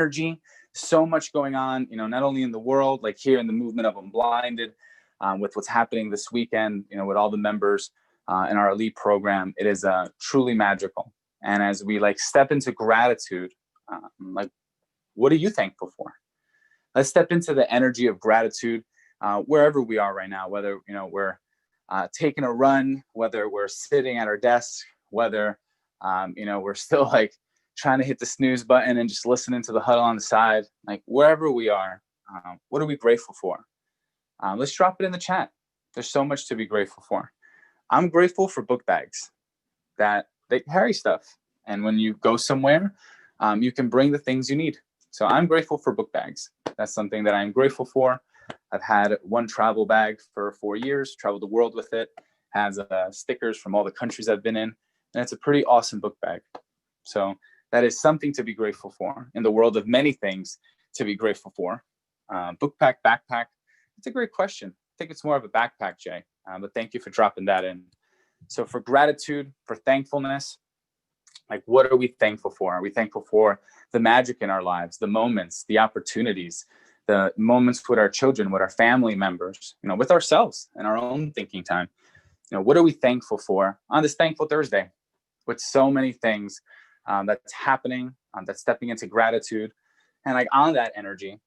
energy, so much going on, not only in the world, like here in the movement of Unblinded, with what's happening this weekend, with all the members in our elite program. It is truly magical. And as we step into gratitude, what are you thankful for? Let's step into the energy of gratitude wherever we are right now, whether we're taking a run, whether we're sitting at our desk, whether we're still trying to hit the snooze button and just listening to the huddle on the side, wherever we are, what are we grateful for? Let's drop it in the chat. There's so much to be grateful for. I'm grateful for book bags that they carry stuff. And when you go somewhere, you can bring the things you need. So I'm grateful for book bags. That's something that I'm grateful for. I've had one travel bag for 4 years, traveled the world with it, has stickers from all the countries I've been in. And it's a pretty awesome book bag. So that is something to be grateful for in the world of many things to be grateful for. Book pack, backpack. It's a great question. I think it's more of a backpack, Jay, but thank you for dropping that in. So for gratitude, for thankfulness, what are we thankful for? Are we thankful for the magic in our lives, the moments, the opportunities, the moments with our children, with our family members, with ourselves and our own thinking time? What are we thankful for on this Thankful Thursday with so many things that's happening, that's stepping into gratitude? And on that energy,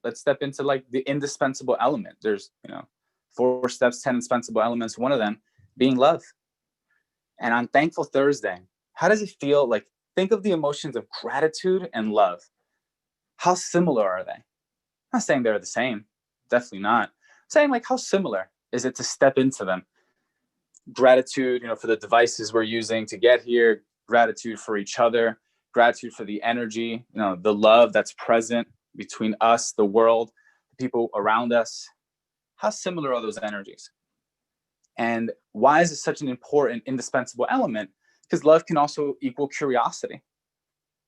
let's step into the indispensable element. There's, 4 steps, 10 indispensable elements. One of them being love. And on Thankful Thursday, how does it feel? Think of the emotions of gratitude and love. How similar are they? I'm not saying they're the same. Definitely not. I'm saying how similar is it to step into them? Gratitude, for the devices we're using to get here. Gratitude for each other. Gratitude for the energy, the love that's present between us, the world, the people around us. How similar are those energies? And why is it such an important, indispensable element? Because love can also equal curiosity.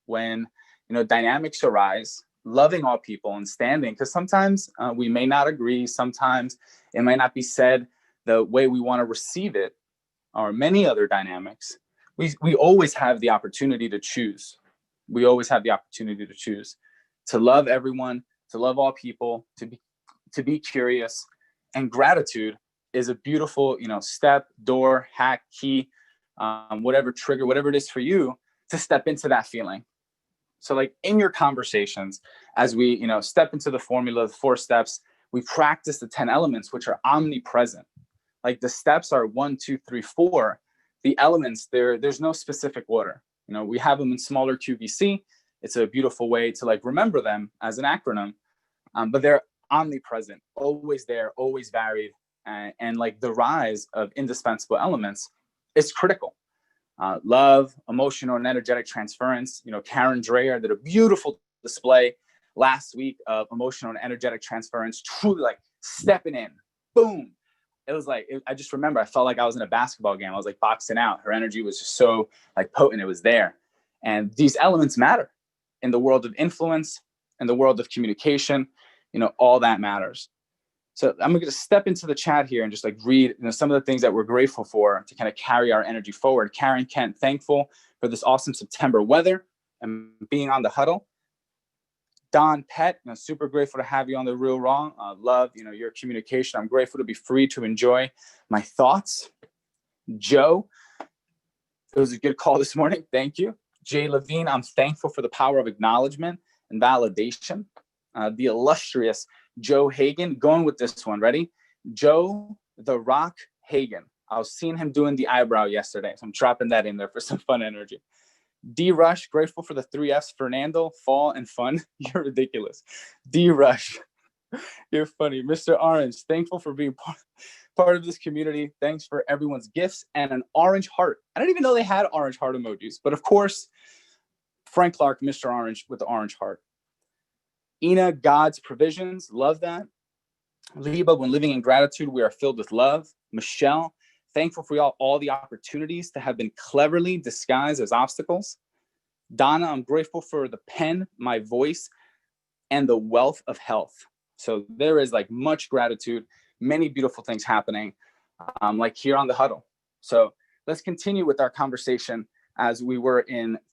When, dynamics arise, loving all people and standing, because sometimes we may not agree. Sometimes it might not be said the way we want to receive it, or many other dynamics. We always have the opportunity to choose. We always have the opportunity to choose to love everyone, to love all people, to be curious. And gratitude is a beautiful, step, door, hack, key, whatever trigger, whatever it is for you to step into that feeling. So in your conversations, as we, step into the formula, the 4 steps, we practice the 10 elements, which are omnipresent. The steps are 1, 2, 3, 4. The elements, there's no specific order. We have them in smaller QVC. It's a beautiful way to remember them as an acronym, but they're omnipresent, always there, always varied. And the rise of indispensable elements is critical. Love, emotional and energetic transference. Karen Dreyer did a beautiful display last week of emotional and energetic transference, truly stepping in, boom. It was I just remember, I felt like I was in a basketball game. I was boxing out. Her energy was just so potent. It was there. And these elements matter in the world of influence, in the world of communication, all that matters. So I'm going to step into the chat here and just read some of the things that we're grateful for to kind of carry our energy forward. Karen Kent, thankful for this awesome September weather and being on the huddle. Don Pett, super grateful to have you on The Real Raw. Love, your communication. I'm grateful to be free to enjoy my thoughts. Joe, it was a good call this morning. Thank you. Jay Levine, I'm thankful for the power of acknowledgement and validation. The illustrious Joe Hagan, going with this one. Ready? Joe the Rock Hagan. I was seeing him doing the eyebrow yesterday, so I'm dropping that in there for some fun energy. D Rush, grateful for the 3 Fs, Fernando, fall, and fun. You're ridiculous. D Rush, you're funny. Mr. Orange, thankful for being part of this community. Thanks for everyone's gifts and an orange heart. I didn't even know they had orange heart emojis, but of course, Frank Clark, Mr. Orange with the orange heart. Ina, God's provisions, love that. Liba, when living in gratitude, we are filled with love. Michelle, thankful for all the opportunities that have been cleverly disguised as obstacles. Donna, I'm grateful for the pen, my voice, and the wealth of health. So there is much gratitude, many beautiful things happening, here on the huddle. So let's continue with our conversation as we were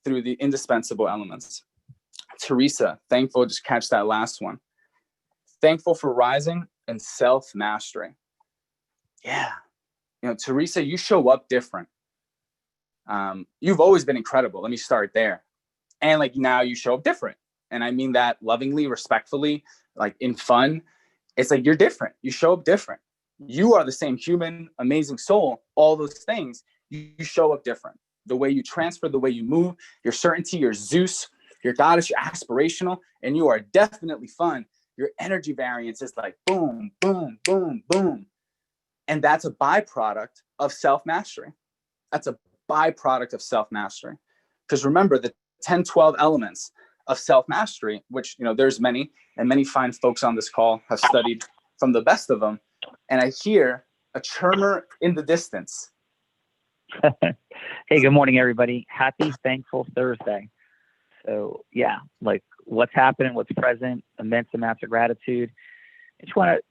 through the indispensable elements. Teresa, thankful, just catch that last one. Thankful for rising and self-mastery. Yeah. Teresa, you show up different. You've always been incredible. Let me start there. And like now you show up different. And I mean that lovingly, respectfully, like in fun. It's like you're different. You show up different. You are the same human, amazing soul, all those things. You show up different. The way you transfer, the way you move, your certainty, your Zeus, your goddess, you're aspirational, and you are definitely fun. Your energy variance is like boom, boom, boom, boom. And that's a byproduct of self-mastery. That's a byproduct of self-mastery. Because remember, the 10, 12 elements of self-mastery, which, there's many, and many fine folks on this call have studied from the best of them. And I hear a churner in the distance. Hey, good morning, everybody. Happy Thankful Thursday. So yeah, like what's happening, what's present, immense amounts of gratitude. I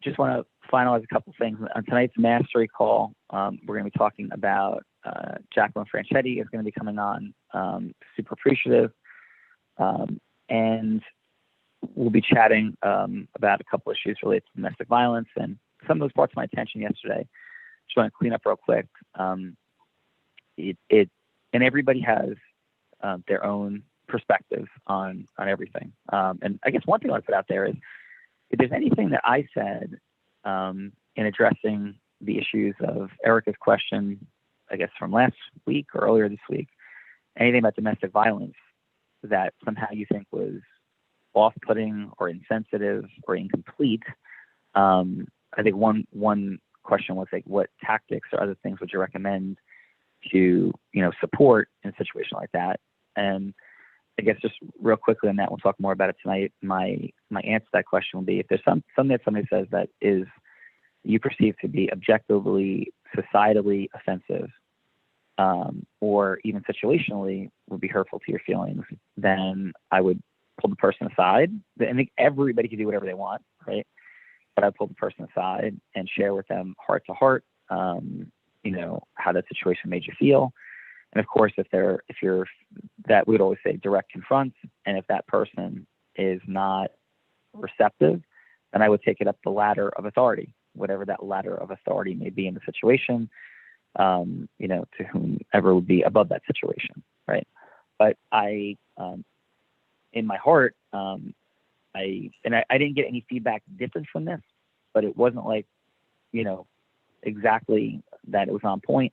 just want to finalize a couple things. On tonight's mastery call, we're going to be talking about Jacqueline Franchetti is going to be coming on. Super appreciative. And we'll be chatting about a couple issues related to domestic violence, and some of those brought to my attention yesterday. Just want to clean up real quick. And everybody has their own perspective on everything. And I guess one thing I want to put out there is, if there's anything that I said in addressing the issues of Erica's question, I guess from last week or earlier this week, anything about domestic violence that somehow you think was off-putting or insensitive or incomplete, I think one question was like, what tactics or other things would you recommend to support in a situation like that? And I guess just real quickly on that, we'll talk more about it tonight. My answer to that question will be, if there's something that somebody says that is you perceive to be objectively, societally offensive, or even situationally would be hurtful to your feelings, then I would pull the person aside. I think everybody can do whatever they want, right? But I pull the person aside and share with them heart to heart, how that situation made you feel. And of course, if you're that, we would always say direct confront. And if that person is not receptive, then I would take it up the ladder of authority, whatever that ladder of authority may be in the situation, to whomever would be above that situation, right? But I, in my heart, I didn't get any feedback different from this, but it wasn't like, exactly that it was on point.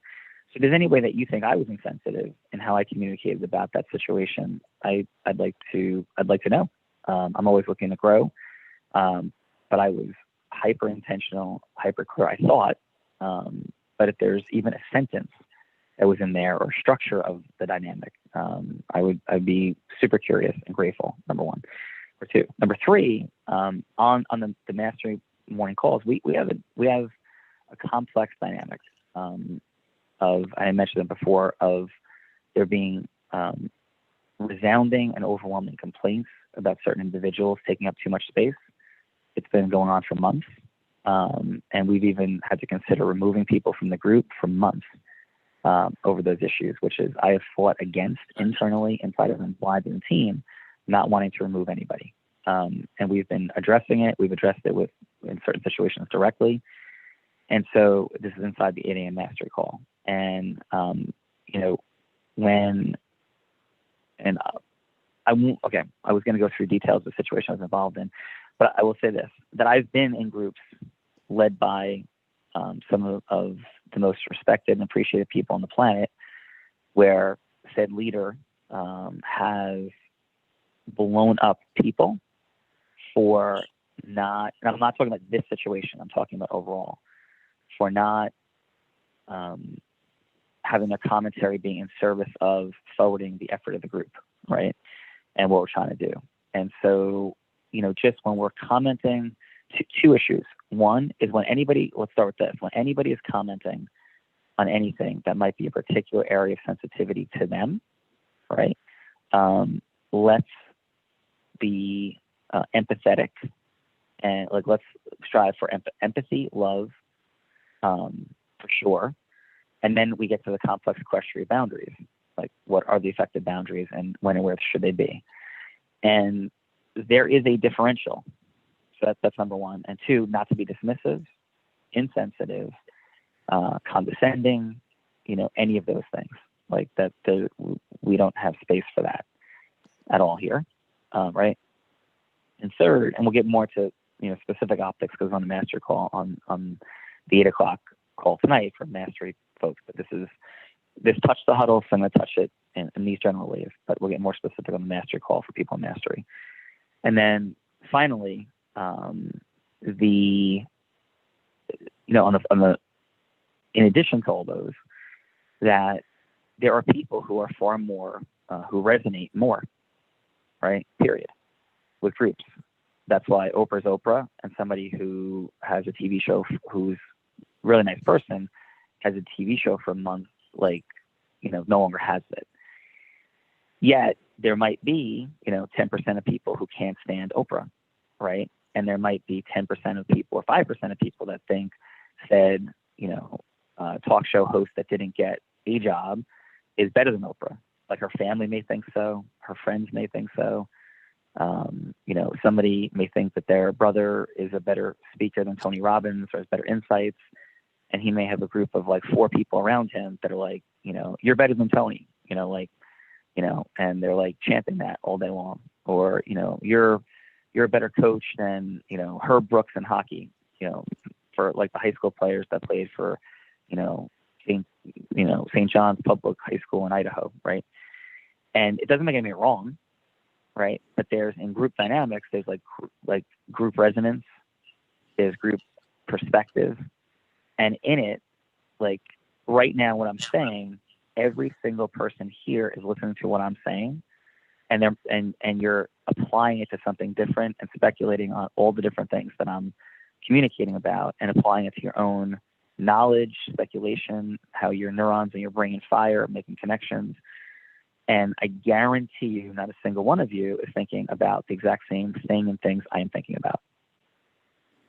So if there's any way that you think I was insensitive in how I communicated about that situation, I'd like to know. I'm always looking to grow, but I was hyper intentional, hyper clear, I thought. But if there's even a sentence that was in there or structure of the dynamic, I'd be super curious and grateful. Number one. Or two. Number three, on the mastery morning calls, we have a complex dynamic of, I mentioned it before, of there being resounding and overwhelming complaints about certain individuals taking up too much space. It's been going on for months. And we've even had to consider removing people from the group for months over those issues, which is I have fought against internally inside of Unblinded team, not wanting to remove anybody. And we've been addressing it. We've addressed it in certain situations directly. And so this is inside the 8 a.m. mastery call. And, I was going to go through details of the situation I was involved in, but I will say this, that I've been in groups led by some of the most respected and appreciated people on the planet, where said leader has blown up people for not, and I'm not talking about this situation, I'm talking about overall, for not having a commentary being in service of forwarding the effort of the group, right? And what we're trying to do. And so, just when we're commenting, two issues. One is when anybody, let's start with this, when anybody is commenting on anything that might be a particular area of sensitivity to them, right? Let's be empathetic, and let's strive for empathy, love, for sure. And then we get to the complex question of boundaries. Like, what are the effective boundaries, and when and where should they be? And there is a differential. So that's number one. And two, not to be dismissive, insensitive, condescending, any of those things. Like that, we don't have space for that at all here, right? And third, and we'll get more to specific optics because on the mastery call on the 8 o'clock call tonight for mastery folks. But this touched the huddle, so I'm going to touch it in these general ways. But we'll get more specific on the mastery call for people in mastery. And then finally, in addition to all those, that there are people who are far more who resonate more, right? Period. With groups. That's why Oprah's Oprah, and somebody who has a TV show who's a really nice person has a TV show for a month, no longer has it. Yet there might be, 10% of people who can't stand Oprah, right? And there might be 10% of people or 5% of people that think said, talk show host that didn't get a job is better than Oprah. Like, her family may think so, her friends may think so. Somebody may think that their brother is a better speaker than Tony Robbins or has better insights. And he may have a group of 4 people around him that are like, you're better than Tony, and they're chanting that all day long. Or, you're a better coach than, Herb Brooks in hockey, for the high school players that played for, St. John's Public High School in Idaho. Right. And it doesn't make anything wrong. Right. But there's, in group dynamics, there's group resonance, there's group perspective. And in it, right now, what I'm saying, every single person here is listening to what I'm saying, and you're applying it to something different and speculating on all the different things that I'm communicating about, and applying it to your own knowledge, speculation, how your neurons in your brain fire, making connections. And I guarantee you, not a single one of you is thinking about the exact same thing and things I am thinking about.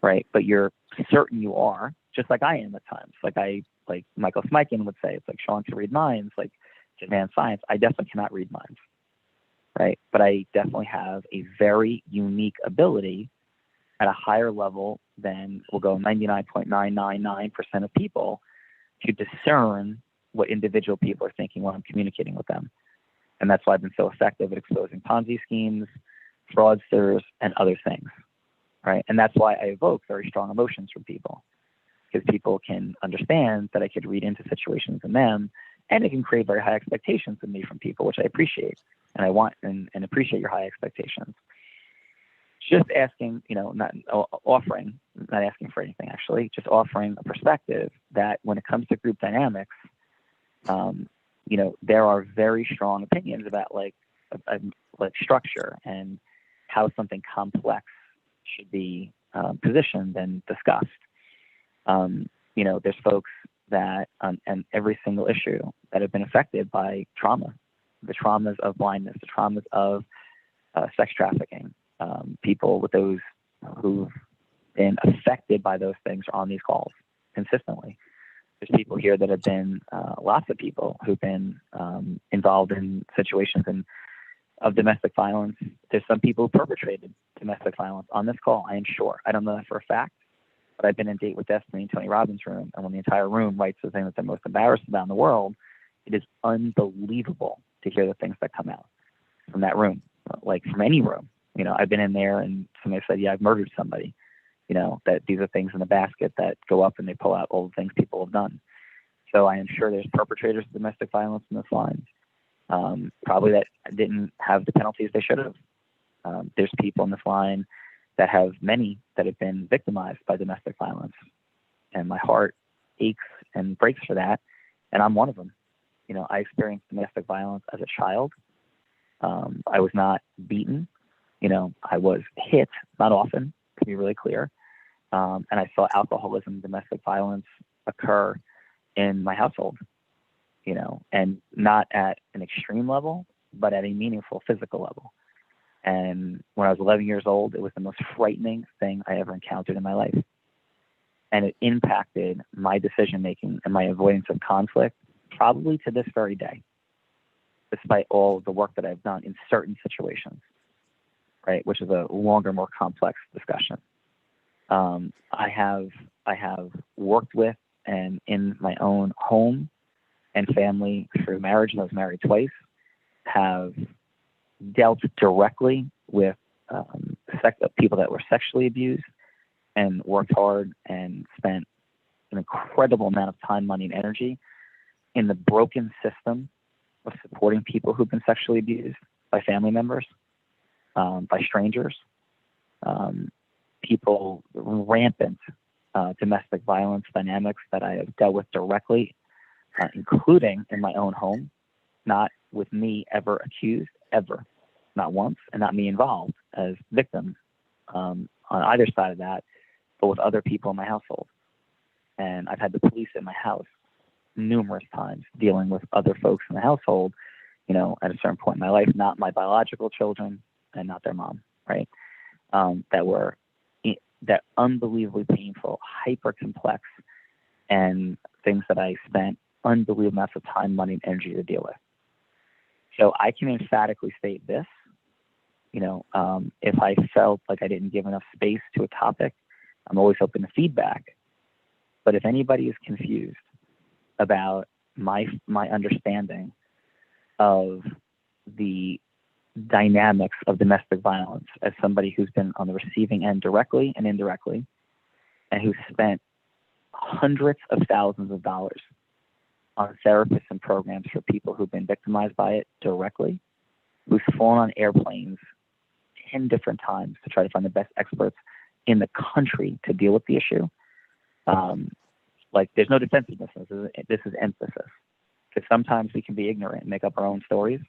Right. But you're certain you are, just like I am at times. Like Michael Smikin would say, it's like Sean can read minds, like advanced science. I definitely cannot read minds. Right. But I definitely have a very unique ability at a higher level than we'll go 99.999% of people to discern what individual people are thinking when I'm communicating with them. And that's why I've been so effective at exposing Ponzi schemes, fraudsters, and other things. Right. And that's why I evoke very strong emotions from people, because people can understand that I could read into situations in them, and it can create very high expectations of me from people, which I appreciate. And I want and appreciate your high expectations. Just asking, not asking for anything, actually, just offering a perspective that when it comes to group dynamics, there are very strong opinions about like structure and how something complex should be positioned and discussed. There's folks that on every single issue that have been affected by trauma, the traumas of blindness, the traumas of sex trafficking. People with those who've been affected by those things are on these calls consistently. There's people here that have been, lots of people who've been involved in situations of domestic violence. There's some people who perpetrated domestic violence on this call, I am sure. I don't know that for a fact, but I've been in Date with Destiny in Tony Robbins' room, and when the entire room writes the thing that they're most embarrassed about in the world, it is unbelievable to hear the things that come out from that room, like from any room. I've been in there and somebody said, yeah, I've murdered somebody. That these are things in the basket that go up and they pull out all the things people have done. So I am sure there's perpetrators of domestic violence in this line, probably that didn't have the penalties they should have. There's people in this line that have many that have been victimized by domestic violence, and my heart aches and breaks for that. And I'm one of them. I experienced domestic violence as a child. I was not beaten. I was hit, not often, to be really clear. And I saw alcoholism, domestic violence occur in my household, and not at an extreme level, but at a meaningful physical level. And when I was 11 years old, it was the most frightening thing I ever encountered in my life. And it impacted my decision-making and my avoidance of conflict, probably to this very day. despite all the work that I've done in certain situations, right? Which is a longer, more complex discussion. I have worked with and in my own home and family through marriage, and I was married twice, have dealt directly with people that were sexually abused and worked hard and spent an incredible amount of time, money, and energy in the broken system of supporting people who've been sexually abused by family members, by strangers, people, rampant domestic violence dynamics that I have dealt with directly, including in my own home, not with me ever accused, ever, not once, and not me involved as victim on either side of that, but with other people in my household. And I've had the police in my house numerous times dealing with other folks in the household, at a certain point in my life, not my biological children and not their mom, right? That unbelievably painful, hyper complex, and things that I spent unbelievable amounts of time, money, and energy to deal with. So I can emphatically state this, if I felt like I didn't give enough space to a topic, I'm always open to feedback. But if anybody is confused about my understanding of the dynamics of domestic violence as somebody who's been on the receiving end directly and indirectly, and who's spent hundreds of thousands of dollars on therapists and programs for people who've been victimized by it directly, who's flown on airplanes 10 different times to try to find the best experts in the country to deal with the issue. There's no defensiveness. This is emphasis. Because sometimes we can be ignorant and make up our own stories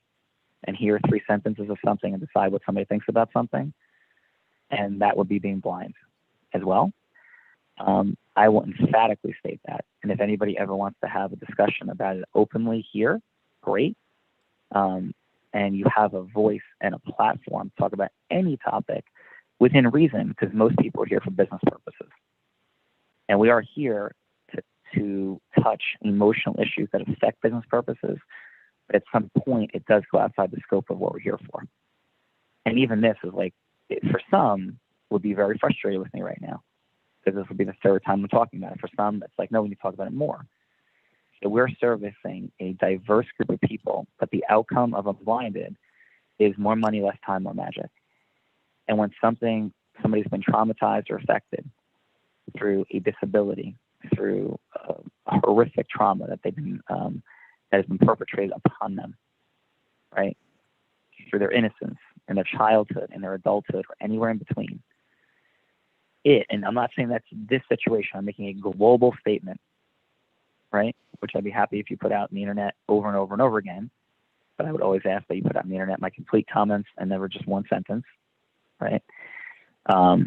and hear 3 sentences of something and decide what somebody thinks about something. And that would be being blind as well. I will emphatically state that. And if anybody ever wants to have a discussion about it openly here, great. And you have a voice and a platform to talk about any topic within reason, because most people are here for business purposes. And we are here to touch emotional issues that affect business purposes. But at some point, it does go outside the scope of what we're here for. And even this is for some, would be very frustrated with me right now, because this will be the 3rd time I'm talking about it. For some, it's like, no, we need to talk about it more. So we're servicing a diverse group of people, but the outcome of Unblinded is more money, less time, more magic. And when somebody's been traumatized or affected through a disability, through a horrific trauma that has been perpetrated upon them, right? Through their innocence and their childhood and their adulthood or anywhere in between. And I'm not saying that's this situation, I'm making a global statement, right? Which I'd be happy if you put out on the internet over and over and over again. But I would always ask that you put out on the internet my complete comments and never just one sentence, right?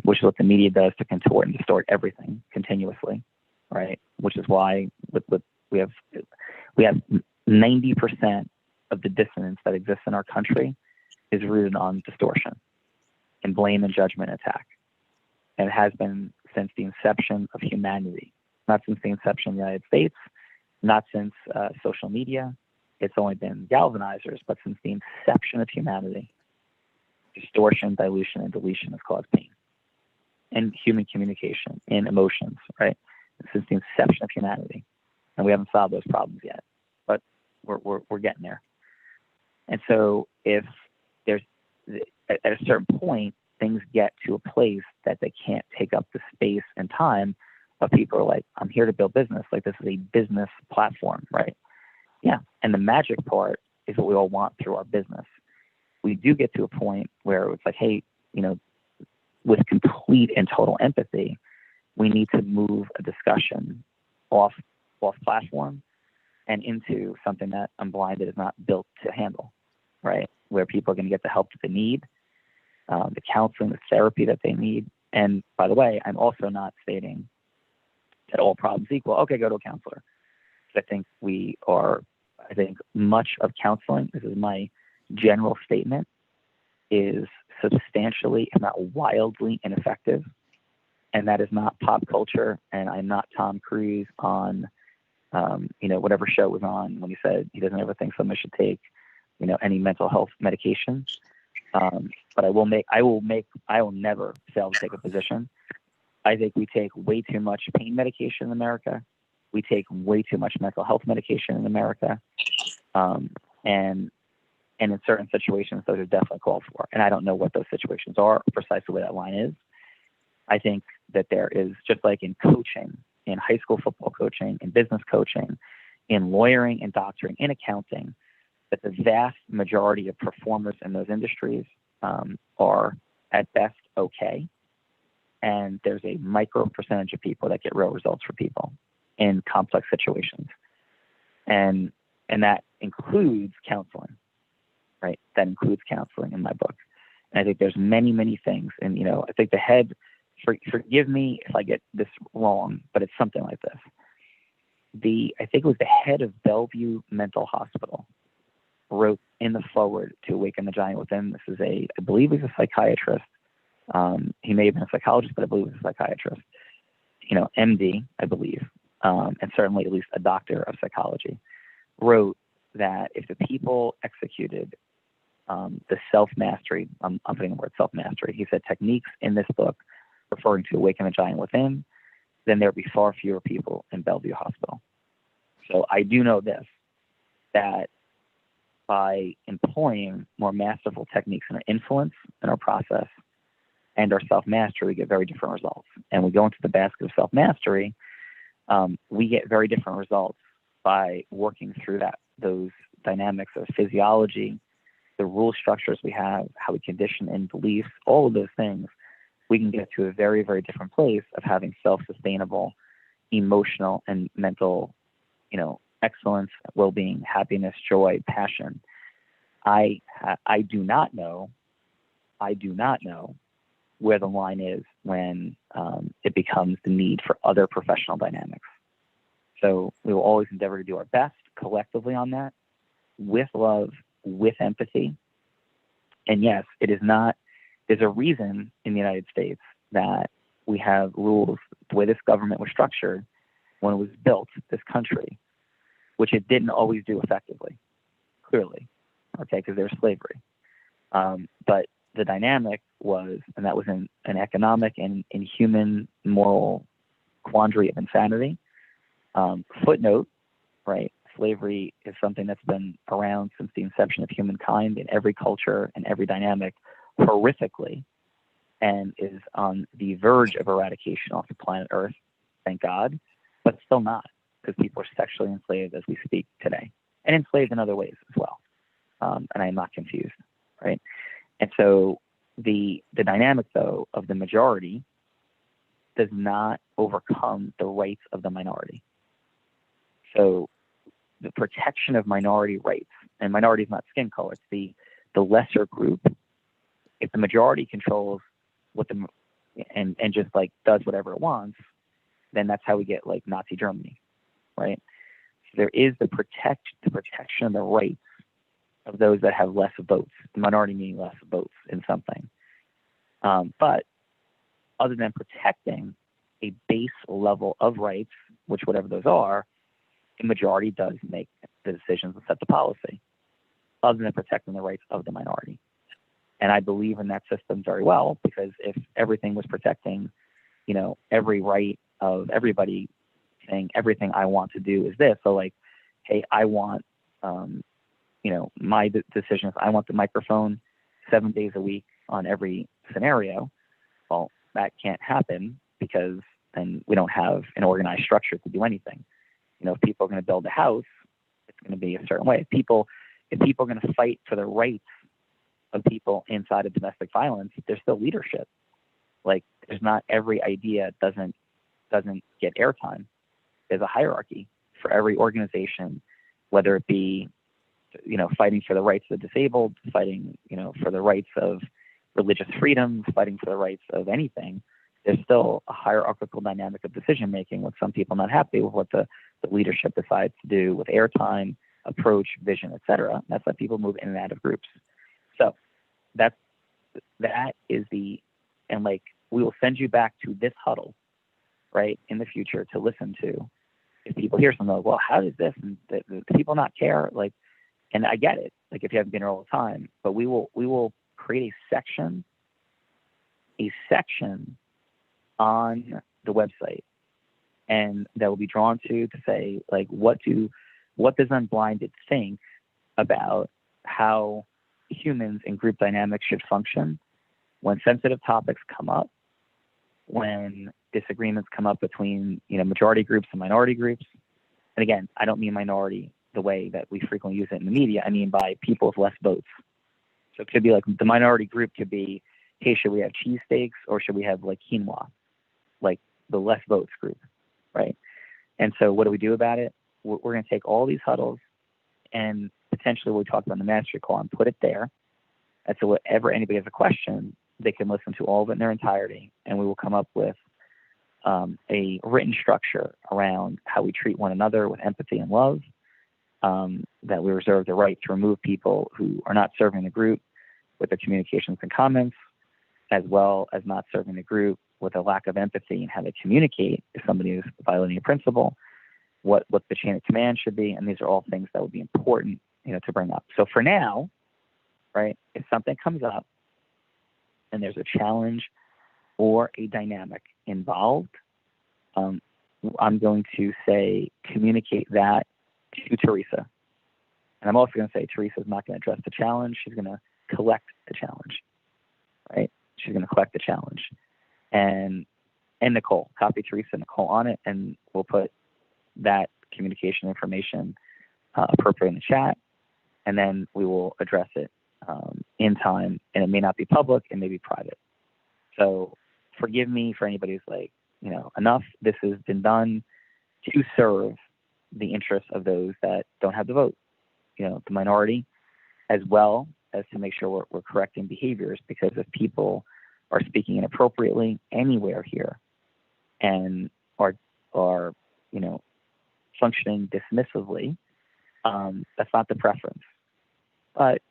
Which is what the media does to contort and distort everything continuously, right? Which is why we have 90% of the dissonance that exists in our country is rooted on distortion and blame and judgment attack. And it has been since the inception of humanity, not since the inception of the United States, not since social media. It's only been galvanizers, but since the inception of humanity, distortion, dilution, and deletion has caused pain and human communication and emotions, right? Since the inception of humanity. And we haven't solved those problems yet, but we're getting there. And so if there's, at a certain point, things get to a place that they can't take up the space and time of people are like, I'm here to build business. Like, this is a business platform, right? Yeah. And the magic part is what we all want through our business. We do get to a point where it's like, hey, with complete and total empathy, we need to move a discussion off platform and into something that Unblinded is not built to handle, right? Where people are going to get the help that they need, the counseling, the therapy that they need. And by the way, I'm also not stating that all problems equal. Okay, go to a counselor. I think much of counseling, this is my general statement, is substantially, if not wildly, ineffective. And that is not pop culture. And I'm not Tom Cruise on, whatever show was on when he said he doesn't ever think somebody should take any mental health medication. But I will never fail to take a position. I think we take way too much pain medication in America. We take way too much mental health medication in America. And in certain situations, those are definitely called for. And I don't know what those situations are, precisely where that line is. I think that there is, just like in coaching, in high school football coaching, in business coaching, in lawyering and doctoring, in accounting, that the vast majority of performers in those industries are at best okay. And there's a micro percentage of people that get real results for people in complex situations. And that includes counseling, right? That includes counseling in my book. And I think there's many, many things. And, I think the head, forgive me if I get this wrong, but it's something like this. I think it was the head of Bellevue Mental Hospital wrote in the foreword to Awaken the Giant Within. This is I believe he's a psychiatrist. He may have been a psychologist, but I believe he's a psychiatrist. MD, I believe, and certainly at least a doctor of psychology, wrote that if the people executed the self-mastery, I'm putting the word self-mastery, he said techniques in this book referring to Awaken the Giant Within, then there would be far fewer people in Bellevue Hospital. So I do know this, that by employing more masterful techniques in our influence and our process and our self-mastery, we get very different results. And we go into the basket of self-mastery, we get very different results by working through those dynamics of physiology, the rule structures we have, how we condition in beliefs, all of those things. We can get to a very, very different place of having self-sustainable, emotional and mental, excellence, well-being, happiness, joy, passion. I do not know where the line is when it becomes the need for other professional dynamics. So we will always endeavor to do our best collectively on that, with love, with empathy. And yes, there's a reason in the United States that we have rules, the way this government was structured when it was built, this country, which it didn't always do effectively, clearly, okay, because there's slavery. But the dynamic was, and that was an economic and human moral quandary of insanity. Footnote, right? Slavery is something that's been around since the inception of humankind in every culture and every dynamic horrifically, and is on the verge of eradication off the planet Earth, thank God, but still not, because people are sexually enslaved as we speak today, and enslaved in other ways as well. And I'm not confused, right? And so the dynamic, though, of the majority does not overcome the rights of the minority. So the protection of minority rights, and minority is not skin color, it's the lesser group. If the majority controls and just like does whatever it wants, then that's how we get like Nazi Germany, right? So there is the protection of the rights of those that have less votes, the minority meaning less votes in something. But other than protecting a base level of rights, which whatever those are, the majority does make the decisions and set the policy, other than protecting the rights of the minority. And I believe in that system very well, because if everything was protecting, every right of everybody, saying everything I want to do is this. So like, hey, I want, my decisions, I want the microphone 7 days a week on every scenario. Well, that can't happen, because then we don't have an organized structure to do anything. If people are going to build a house, it's going to be a certain way. If people are going to fight for the rights of people inside of domestic violence, there's still leadership. Like, there's not every idea doesn't get airtime. There's a hierarchy for every organization, whether it be, fighting for the rights of the disabled, fighting, for the rights of religious freedom, fighting for the rights of anything. There's still a hierarchical dynamic of decision making, with some people not happy with what the leadership decides to do with airtime, approach, vision, etc. That's why people move in and out of groups. So that is and like, we will send you back to this huddle, right, in the future to listen to. If people hear something like, well, how does this, and the people not care? Like, And I get it, like if you haven't been here all the time, but we will create a section on the website, and that will be drawn to say, like, what does Unblinded think about how humans in group dynamics should function when sensitive topics come up, when disagreements come up between, majority groups and minority groups. And again, I don't mean minority the way that we frequently use it in the media. I mean by people with less votes. So it could be like the minority group could be, hey, should we have cheesesteaks or should we have like quinoa? Like the less votes group, right? And so what do we do about it? We're going to take all these huddles and potentially what we talked about in the mastery call and put it there. And so whatever anybody has a question, they can listen to all of it in their entirety, and we will come up with a written structure around how we treat one another with empathy and love, that we reserve the right to remove people who are not serving the group with their communications and comments, as well as not serving the group with a lack of empathy and how they communicate if somebody is violating a principle, what the chain of command should be. And these are all things that would be important, to bring up. So for now, right, if something comes up and there's a challenge or a dynamic involved, I'm going to say communicate that to Teresa. And I'm also going to say Teresa's not going to address the challenge. She's going to collect the challenge, right? She's going to collect the challenge. And Nicole, copy Teresa and Nicole on it, and we'll put that communication information appropriate in the chat, and then we will address it in time, and it may not be public, it may be private. So forgive me for anybody who's like, enough. This has been done to serve the interests of those that don't have the vote, the minority, as well as to make sure we're correcting behaviors, because if people are speaking inappropriately anywhere here and are functioning dismissively, that's not the preference. But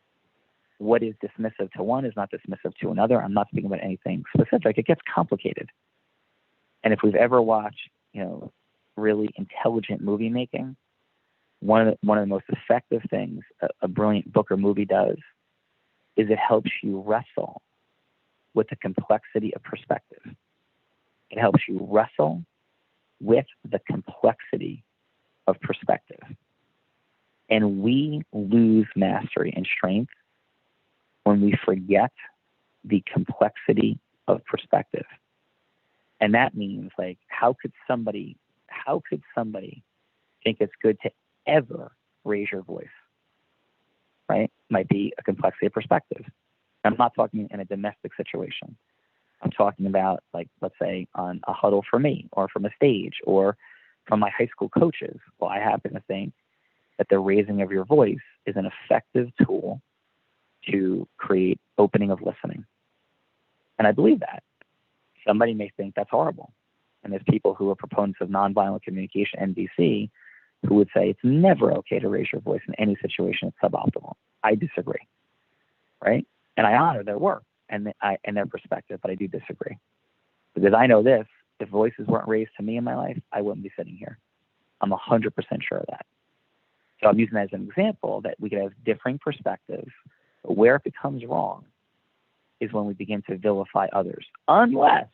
what is dismissive to one is not dismissive to another. I'm not speaking about anything specific. It gets complicated. And if we've ever watched, really intelligent movie making, one of the most effective things a brilliant book or movie does is it helps you wrestle with the complexity of perspective. It helps you wrestle with the complexity of perspective. And we lose mastery and strength when we forget the complexity of perspective. And that means, like, how could somebody think it's good to ever raise your voice, right? Might be a complexity of perspective. I'm not talking in a domestic situation. I'm talking about, like, let's say on a huddle for me, or from a stage, or from my high school coaches. Well, I happen to think that the raising of your voice is an effective tool to create opening of listening. And I believe that. Somebody may think that's horrible. And there's people who are proponents of nonviolent communication, NVC, who would say it's never okay to raise your voice in any situation. It's suboptimal. I disagree, right? And I honor their work and their perspective, but I do disagree. Because I know this, if voices weren't raised to me in my life, I wouldn't be sitting here. I'm 100% sure of that. So I'm using that as an example that we could have differing perspectives, but where it becomes wrong is when we begin to vilify others, unless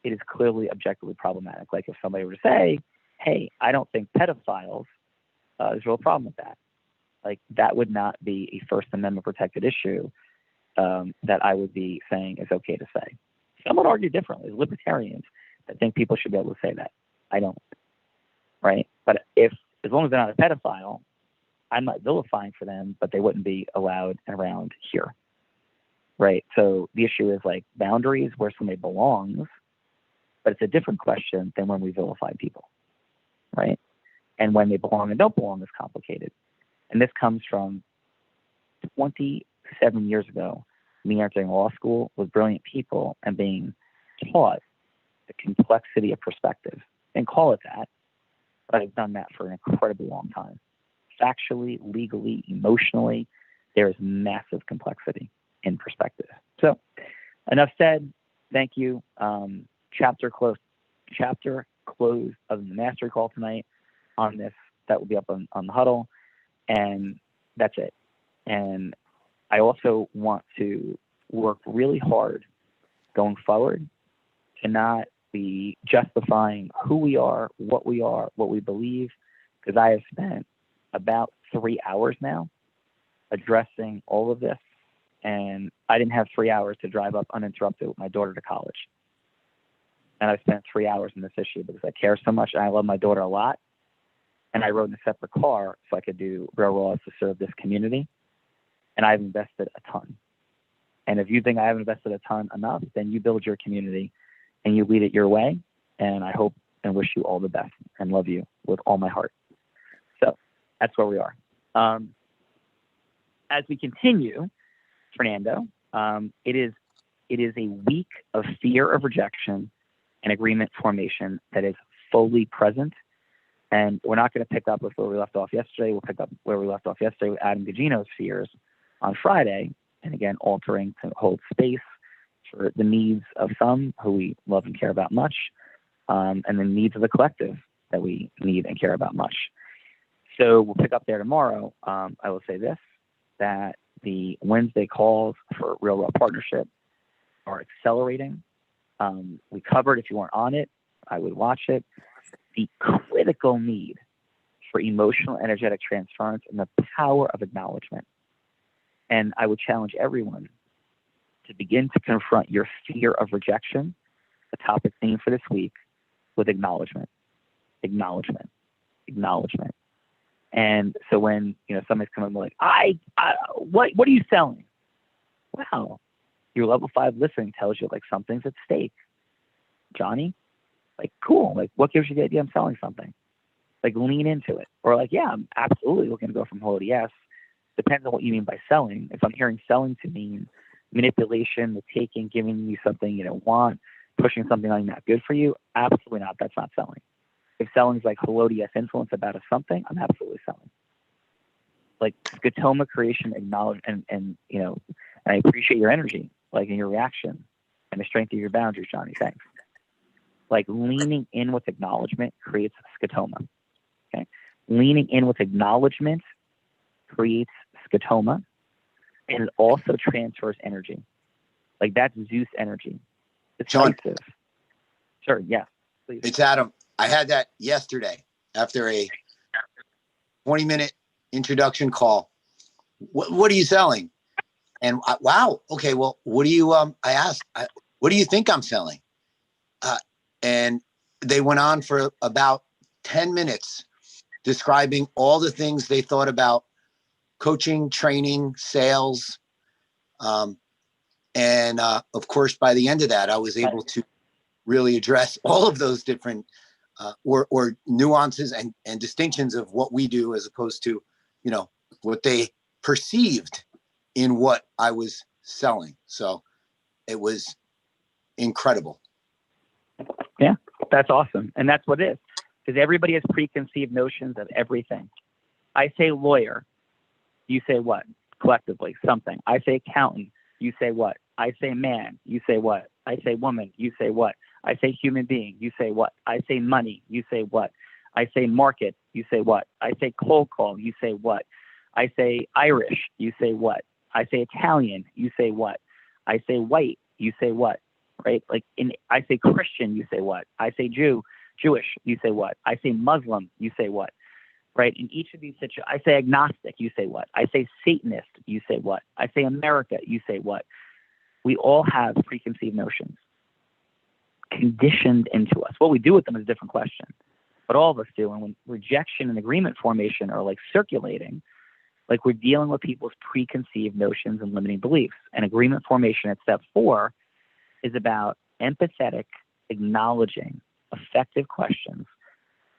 it is clearly objectively problematic. Like if somebody were to say, hey, I don't think pedophiles, there's a real problem with that. Like that would not be a First Amendment protected issue that I would be saying is okay to say. Some would argue differently. Libertarians that think people should be able to say that. I don't, right? But as long as they're not a pedophile, I'm not vilifying for them, but they wouldn't be allowed around here, right? So the issue is like boundaries where somebody belongs, but it's a different question than when we vilify people, right? And when they belong and don't belong is complicated. And this comes from 27 years ago, me entering law school with brilliant people and being taught the complexity of perspective. And call it that, but I've done that for an incredibly long time. Factually, legally, emotionally, there is massive complexity in perspective. So enough said. Thank you. Chapter close of the mastery call tonight on this. That will be up on the Huddle. And that's it. And I also want to work really hard going forward to not be justifying who we are, what we believe, because I have spent about 3 hours now addressing all of this, and I didn't have 3 hours to drive up uninterrupted with my daughter to college. And I spent 3 hours in this issue because I care so much and I love my daughter a lot. And I rode in a separate car so I could do real laws to serve this community. And I've invested a ton. And if you think I haven't invested a ton enough, then you build your community and you lead it your way. And I hope and wish you all the best and love you with all my heart. So that's where we are. As we continue, Fernando, it is a week of fear of rejection and agreement formation that is fully present. And we're not going to pick up with where we left off yesterday. We'll pick up where we left off yesterday with Adam Gugino's fears on Friday. And again, altering to hold space for the needs of some who we love and care about much, and the needs of the collective that we need and care about much. So we'll pick up there tomorrow. I will say this, that the Wednesday calls for Real Raw Partnership are accelerating. We covered, if you weren't on it, I would watch it, the critical need for emotional energetic transference and the power of acknowledgement. And I would challenge everyone to begin to confront your fear of rejection, the topic theme for this week, with acknowledgement. And so when somebody's coming like, what are you selling? Wow, your level 5 listening tells you like something's at stake, Johnny. Like, cool. Like, what gives you the idea I'm selling something? Like, lean into it. Or like, yeah, I'm absolutely looking to go from hello to yes. Depends on what you mean by selling. If I'm hearing selling to mean manipulation, the taking, giving you something you don't want, pushing something on you not good for you, absolutely not. That's not selling. If selling is like hello to yes influence about something, I'm absolutely selling. Like scotoma creation, acknowledge, and I appreciate your energy, like in your reaction and the strength of your boundaries, Johnny. Thanks. Like leaning in with acknowledgement creates scotoma. Okay, leaning in with acknowledgement creates scotoma, and it also transfers energy. Like that's Zeus energy. It's John, sure, yeah, please. It's Adam. I had that yesterday after a 20-minute introduction call. What are you selling? And wow, okay, well, what do you? I asked, what do you think I'm selling? And they went on for about 10 minutes describing all the things they thought about coaching, training, sales. And of course, by the end of that, I was able to really address all of those different or nuances and distinctions of what we do as opposed to, what they perceived in what I was selling. So it was incredible. Yeah, that's awesome. And that's what it is. Because everybody has preconceived notions of everything. I say lawyer, you say what? Collectively, something. I say accountant, you say what? I say man, you say what? I say woman, you say what? I say human being, you say what? I say money, you say what? I say market, you say what? I say cold call, you say what? I say Irish, you say what? I say Italian, you say what? I say white, you say what? Right? Like I say Christian, you say what? I say Jewish, you say what? I say Muslim, you say what? Right? In each of these situations, I say agnostic, you say what? I say Satanist, you say what? I say America, you say what? We all have preconceived notions conditioned into us. What we do with them is a different question, but all of us do. And when rejection and agreement formation are like circulating, like we're dealing with people's preconceived notions and limiting beliefs. And agreement formation at step 4 is about empathetic, acknowledging, effective questions,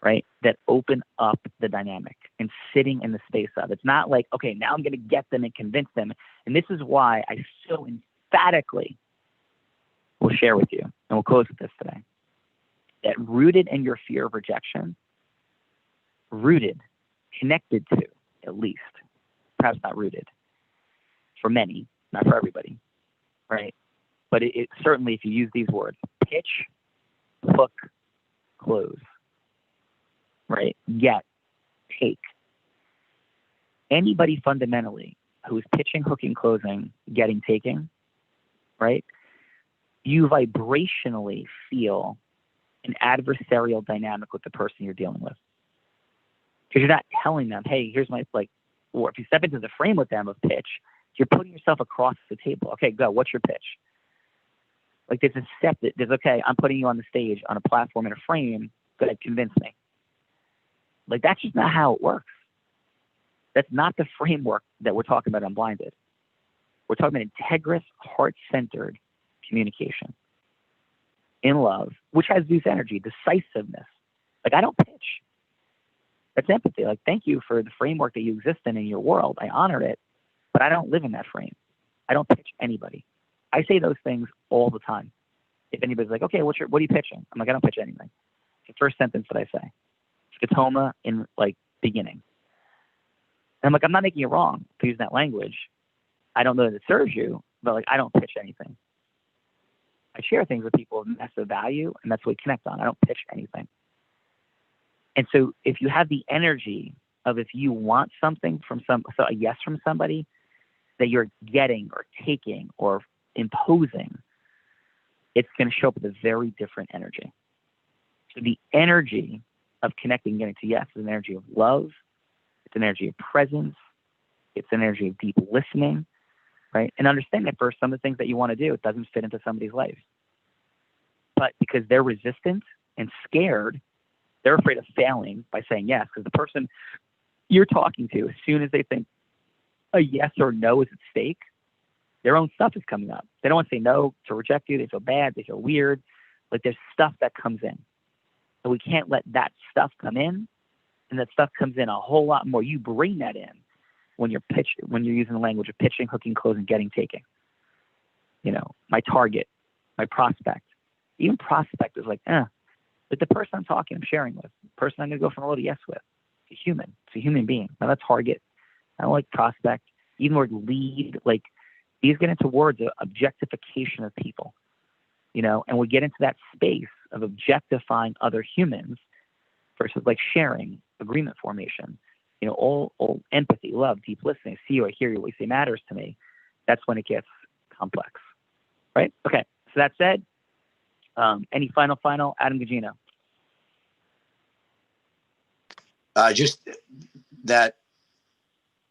right, that open up the dynamic and sitting in the space of. It's not like, okay, now I'm going to get them and convince them. And this is why I so emphatically will share with you, and we'll close with this today, that rooted in your fear of rejection, connected to, at least, perhaps not rooted, for many, not for everybody, right? But it certainly, if you use these words, pitch, hook, close, right? Get, take. Anybody fundamentally who is pitching, hooking, closing, getting, taking, right? You vibrationally feel an adversarial dynamic with the person you're dealing with. Because you're not telling them, hey, here's my, like, or if you step into the frame with them of pitch, you're putting yourself across the table. Okay, go. What's your pitch? Like, there's a step that there's, okay, I'm putting you on the stage on a platform in a frame. Go ahead, convince me. Like, that's just not how it works. That's not the framework that we're talking about Unblinded. We're talking about integrous, heart-centered communication in love, which has Zeus energy, decisiveness. Like, I don't pitch. That's empathy. Like, thank you for the framework that you exist in your world. I honor it, but I don't live in that frame. I don't pitch anybody. I say those things all the time. If anybody's like, okay, what are you pitching? I'm like, I don't pitch anything. It's the first sentence that I say. Scotoma in, like, beginning. And I'm like, I'm not making it wrong to use that language. I don't know that it serves you, but, like, I don't pitch anything. I share things with people of massive value, and that's what we connect on. I don't pitch anything. And so if you have the energy of, if you want something from so a yes from somebody that you're getting or taking or imposing, it's going to show up with a very different energy. So the energy of connecting and getting to yes is an energy of love. It's an energy of presence. It's an energy of deep listening, right? And understand that for some of the things that you want to do, it doesn't fit into somebody's life. But because they're resistant and scared, they're afraid of failing by saying yes, because the person you're talking to, as soon as they think a yes or no is at stake, their own stuff is coming up. They don't want to say no to reject you. They feel bad. They feel weird. Like, there's stuff that comes in. So we can't let that stuff come in, and that stuff comes in a whole lot more. You bring that in when you're using the language of pitching, hooking, closing, getting, taking. You know, my target, my prospect. Even prospect is like, but the person I'm sharing with, the person I'm going to go from a little yes with, it's a human. It's a human being. Not a target. I don't like prospect. Even word lead, like, these get into words of objectification of people, you know, and we get into that space of objectifying other humans versus, like, sharing, agreement formation, you know, all empathy, love, deep listening, see you, I hear you, what you say matters to me. That's when it gets complex, right? Okay, so that said, any final, Adam Gugino? Just that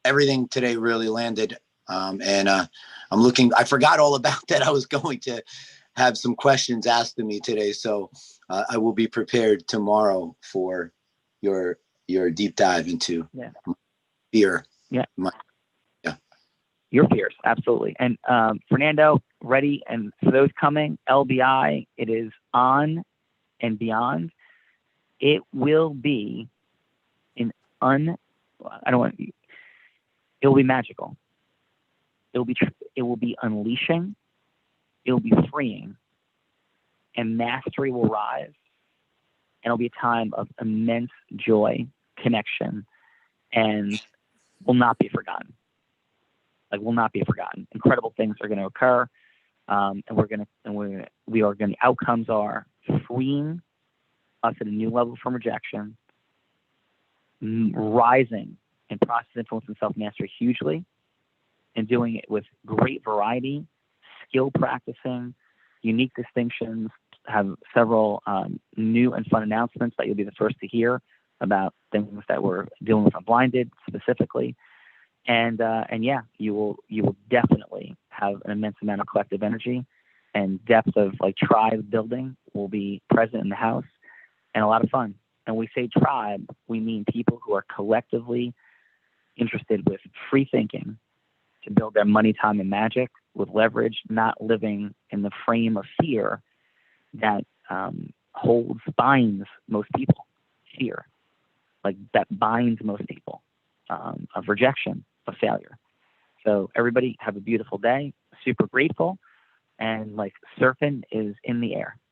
everything today really landed. And I forgot all about that. I was going to have some questions asked of me today. So I will be prepared tomorrow for your deep dive into fear. Yeah. Your fears. Absolutely. And Fernando, ready. And for those coming, LBI, it is on and beyond. It will be it will be magical. It will be unleashing. It will be freeing, and mastery will rise. And it'll be a time of immense joy, connection, and will not be forgotten. Like, will not be forgotten. Incredible things are going to occur, and the outcomes are freeing us at a new level from rejection, rising in process, influence, and self-mastery hugely, and doing it with great variety, skill practicing, unique distinctions, have several new and fun announcements that you'll be the first to hear about things that we're dealing with Unblinded specifically. And yeah, you will definitely have an immense amount of collective energy, and depth of, like, tribe building will be present in the house, and a lot of fun. And we say tribe, we mean people who are collectively interested with free thinking to build their money, time, and magic with leverage, not living in the frame of fear that binds most people. Fear, like, that binds most people, of rejection, of failure. So everybody have a beautiful day. Super grateful, and, like, surfing is in the air.